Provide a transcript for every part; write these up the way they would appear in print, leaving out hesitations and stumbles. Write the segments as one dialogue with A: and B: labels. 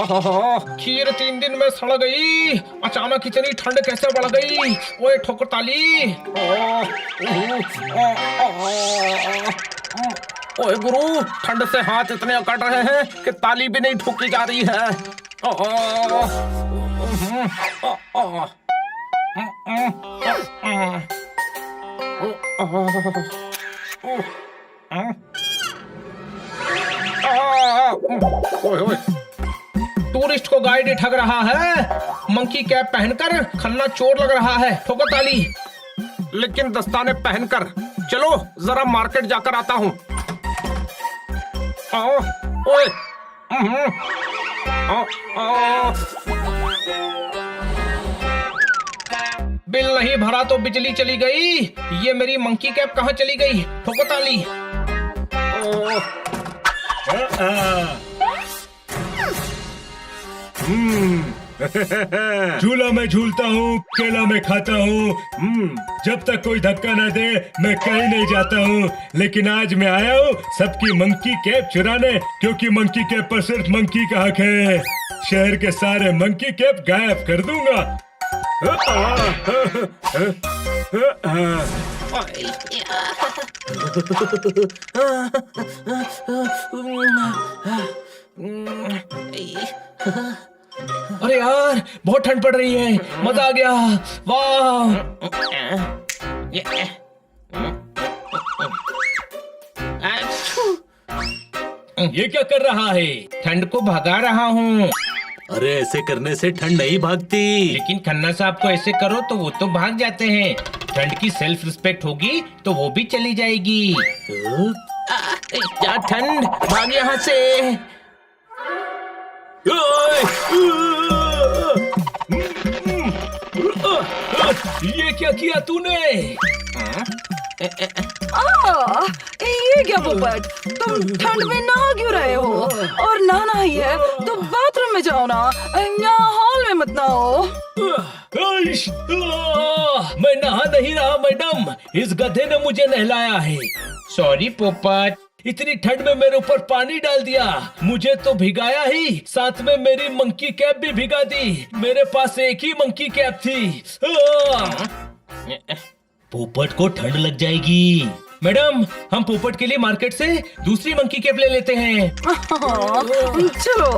A: खीर 3 दिन में सड़ गई। अचानक इतनी ठंड कैसे बढ़ गई? ओए ठोकर ताली। ओए गुरु, ठंड से हाथ इतने अकड़ रहे हैं कि ताली भी नहीं ठोकी जा रही है। टूरिस्ट को गाइड ठग रहा है। मंकी कैप पहनकर खन्ना चोर लग रहा है। ठोको ताली। लेकिन दस्ताने पहनकर। चलो जरा मार्केट जाकर आता हूँ। ओए बिल नहीं भरा तो बिजली चली गई। ये मेरी मंकी कैप कहाँ चली गई? ठोको ताली।
B: झूला में झूलता हूँ, केला में खाता हूँ। जब तक कोई धक्का न दे मैं कहीं नहीं जाता हूँ। लेकिन आज मैं आया हूँ सबकी मंकी कैप चुराने, क्योंकि मंकी कैप पर सिर्फ मंकी का हक है। शहर के सारे मंकी कैप गायब कर दूंगा।
A: अरे यार, बहुत ठंड पड़ रही है। मजा आ गया। वाह।
B: ये क्या कर रहा है?
A: ठंड को भगा रहा हूँ।
C: अरे ऐसे करने से ठंड नहीं भागती।
A: लेकिन खन्ना साहब को ऐसे करो तो वो तो भाग जाते हैं। ठंड की सेल्फ रिस्पेक्ट होगी तो वो भी चली जाएगी। क्या ठंड, भाग यहाँ से।
B: ये क्या किया तूने?
D: ये क्या पोपट, तुम ठंड में नहा क्यों रहे हो? और नहाना ही है तो बाथरूम में जाओ ना, यहाँ हॉल में मत नहाओ।
B: मैं नहा नहीं रहा मैडम, इस गधे ने मुझे नहलाया है।
A: सॉरी पोपट।
B: इतनी ठंड में मेरे ऊपर पानी डाल दिया। मुझे तो भिगाया ही, साथ में मेरी मंकी कैप भी भिगा दी। मेरे पास एक ही मंकी कैप थी।
C: पोपट को ठंड लग जाएगी।
A: मैडम, हम पोपट के लिए मार्केट से दूसरी मंकी कैप ले लेते हैं।
D: चलो।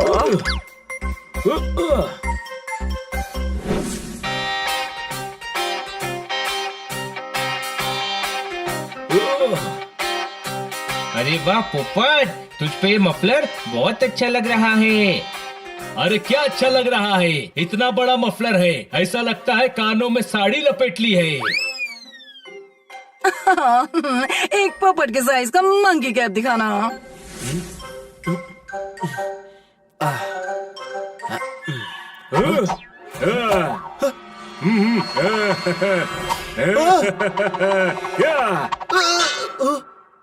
A: अरे वाह पोपट, तुझ पे ये मफलर बहुत अच्छा लग रहा है।
B: अरे क्या अच्छा लग रहा है? इतना बड़ा मफलर है, ऐसा लगता है कानों में साड़ी लपेट ली है।
D: एक पोपट के साइज का मंकी कैप दिखाना।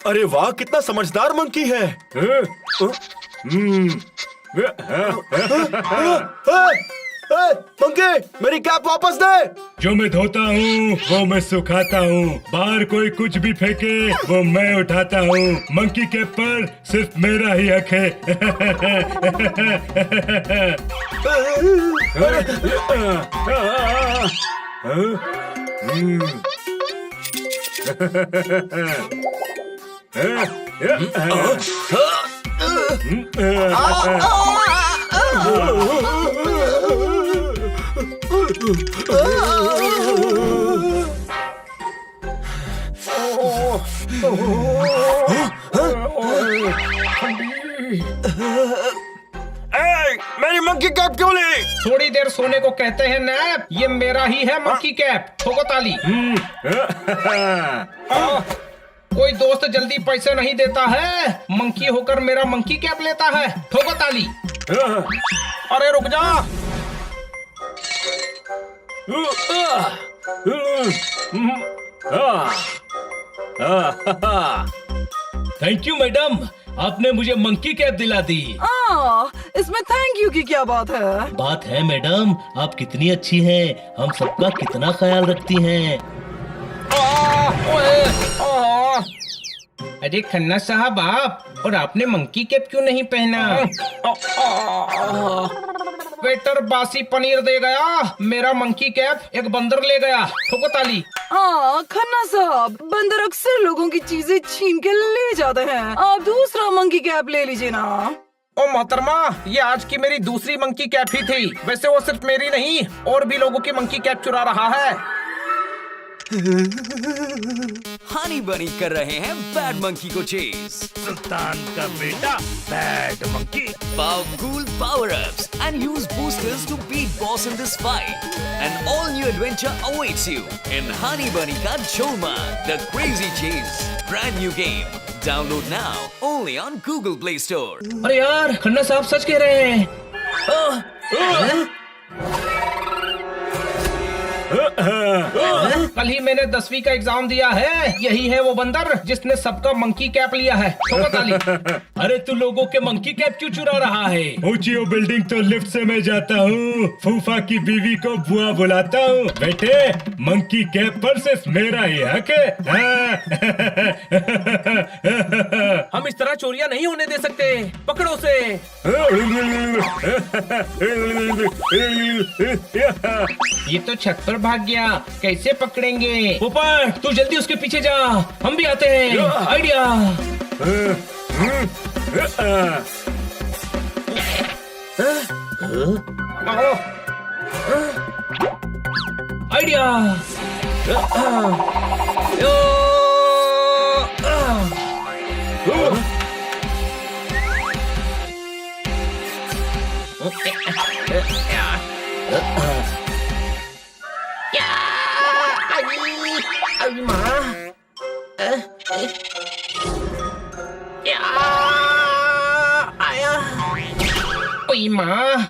C: अरे वाह, कितना समझदार मंकी है। मंकी, मेरी कैप वापस दे।
B: जो मैं धोता हूँ वो मैं सुखाता हूँ। बाहर कोई कुछ भी फेंके वो मैं उठाता हूँ। मंकी कैप पर सिर्फ मेरा ही हक है।
C: मेरी मंकी कैप क्यों ली?
A: थोड़ी देर सोने को कहते हैं नैप। ये मेरा ही है मंकी कैप। ठोको ताली। कोई दोस्त जल्दी पैसे नहीं देता है, मंकी होकर मेरा मंकी कैप लेता है। ठोको ताली। अरे रुक जा।
B: थैंक यू मैडम, आपने मुझे मंकी कैप दिला दी।
D: इसमें थैंक यू की क्या बात है?
C: बात है मैडम, आप कितनी अच्छी हैं, हम सबका कितना ख्याल रखती हैं।
A: अरे खन्ना साहब आप, और आपने मंकी कैप क्यों नहीं पहना? वेटर बासी पनीर दे गया, मेरा मंकी कैप एक बंदर ले गया। ठोको ताली।
D: खन्ना साहब, बंदर अक्सर लोगों की चीजें छीन के ले जाते हैं। आप दूसरा मंकी कैप ले लीजिए ना।
A: ओ मोहतरमा, ये आज की मेरी दूसरी मंकी कैप ही थी। वैसे वो सिर्फ मेरी नहीं, और भी लोगों की मंकी कैप चुरा रहा है।
E: हनी बनी कर रहे हैं बैड मंकी को चेज।
B: सुल्तान का बेटा bad monkey.
E: Powerful power-ups and use boosters to beat boss in this fight. An all-new adventure awaits you in Honey Bunny Ka Jholma, the Crazy Chase. Brand new game. Download now only on Google Play Store.
A: अरे यार, खन्ना साहब सच कह रहे हैं। कल ही मैंने 10वीं का एग्जाम दिया है। यही है वो बंदर जिसने सबका मंकी कैप लिया है। ठोको ताली।
B: अरे तू लोगों के मंकी कैप क्यों चुरा रहा है? ऊंची बिल्डिंग तो लिफ्ट से मैं जाता हूँ, फूफा की बीवी को बुआ बुलाता हूँ। बेटे, मंकी कैप पर सिर्फ मेरा ही हक है।
A: हम इस तरह चोरियां नहीं होने दे सकते। पकड़ो उसे। ये तो छत पर भाग गया, कैसे पकड़ेंगे?
B: ऊपर, तू जल्दी उसके पीछे जा, हम भी आते हैं। आइडिया।
A: आओ।
B: आइडिया।
A: अरे माँ, आया। ओए माँ।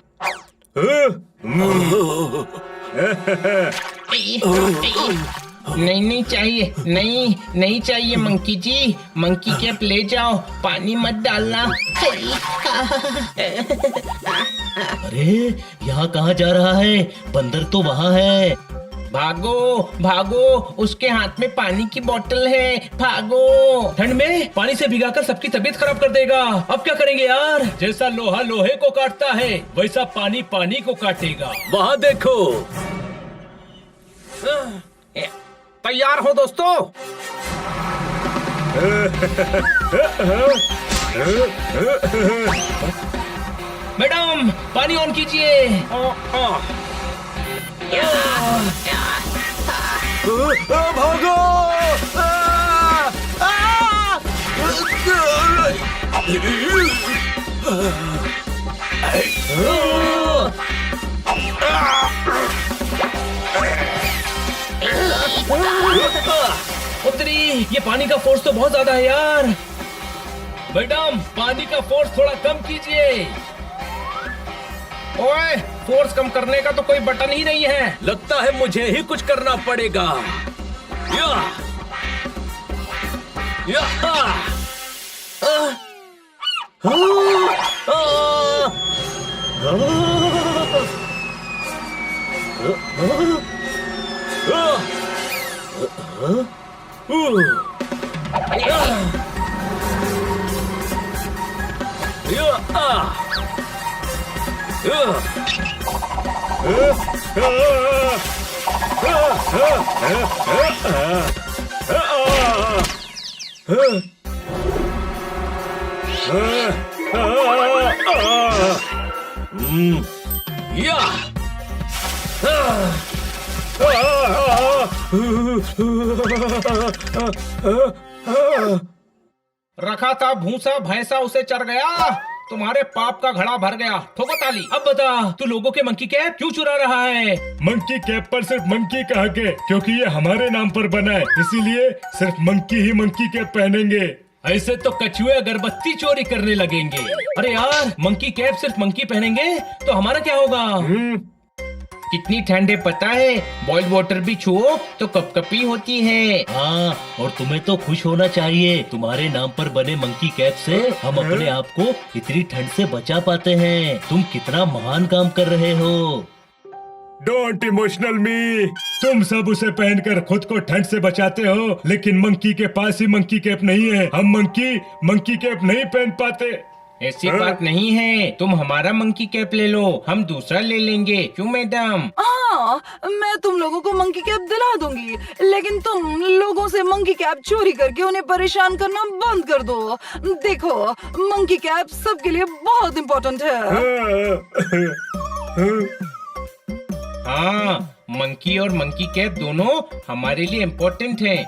A: नहीं चाहिए, नहीं चाहिए मंकी जी। मंकी कैप ले जाओ, पानी मत डालना।
F: अरे यहाँ कहाँ जा रहा है? बंदर तो वहाँ है।
A: भागो भागो, उसके हाथ में पानी की बोतल है। भागो।
B: ठंड में पानी से भिगाकर सबकी तबीयत खराब कर देगा। अब क्या करेंगे यार? जैसा लोहा लोहे को काटता है, वैसा पानी पानी को काटेगा।
C: वहाँ देखो।
A: तैयार हो दोस्तों?
B: मैडम, पानी ऑन कीजिए।
C: भागो।
B: उत्तरी, ये पानी का फोर्स तो बहुत ज्यादा है यार। मैडम, पानी का फोर्स थोड़ा कम कीजिए।
A: ओए, फोर्स कम करने का तो कोई बटन ही नहीं है।
C: लगता है मुझे ही कुछ करना पड़ेगा। या, या,
A: रखा था भूसा भैंसा, उसे चर गया। तुम्हारे पाप का घड़ा भर गया। ठोको ताली।
B: अब बता, तू लोगों के मंकी कैप क्यों चुरा रहा है? मंकी कैप पर सिर्फ मंकी का हक है, क्योंकि ये हमारे नाम पर बना है। इसीलिए सिर्फ मंकी ही मंकी कैप पहनेंगे। ऐसे तो कछुए अगरबत्ती चोरी करने लगेंगे। अरे यार, मंकी कैप सिर्फ मंकी पहनेंगे तो हमारा क्या होगा?
A: कितनी ठंड है पता है? बॉइल्ड वाटर भी छुओ तो कपकपी होती है।
F: हाँ, और तुम्हें तो खुश होना चाहिए। तुम्हारे नाम पर बने मंकी कैप से हम अपने आप को इतनी ठंड से बचा पाते हैं। तुम कितना महान काम कर रहे हो।
B: डोंट इमोशनल मी। तुम सब उसे पहनकर खुद को ठंड से बचाते हो, लेकिन मंकी के पास ही मंकी कैप नहीं है। हम मंकी कैप नहीं पहन पाते।
A: ऐसी बात नहीं है, तुम हमारा मंकी कैप ले लो, हम दूसरा ले लेंगे। क्यों मैडम?
D: हाँ, मैं तुम लोगों को मंकी कैप दिला दूंगी, लेकिन तुम लोगों से मंकी कैप चोरी करके उन्हें परेशान करना बंद कर दो। देखो, मंकी कैप सबके लिए बहुत इम्पोर्टेंट है।
A: हाँ, मंकी और मंकी कैप दोनों हमारे लिए इम्पोर्टेंट हैं।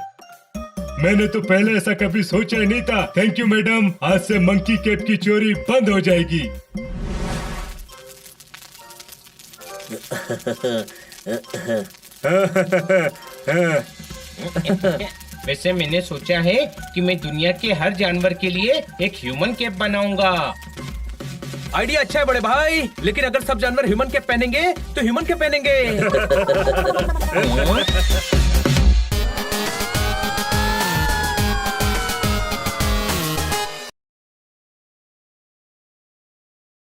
B: मैंने तो पहले ऐसा कभी सोचा ही नहीं था। थैंक यू मैडम, आज से मंकी कैप की चोरी बंद हो जाएगी।
A: वैसे मैंने सोचा है कि मैं दुनिया के हर जानवर के लिए एक ह्यूमन कैप बनाऊंगा।
G: आइडिया अच्छा है बड़े भाई, लेकिन अगर सब जानवर ह्यूमन कैप पहनेंगे तो ह्यूमन कैप पहनेंगे।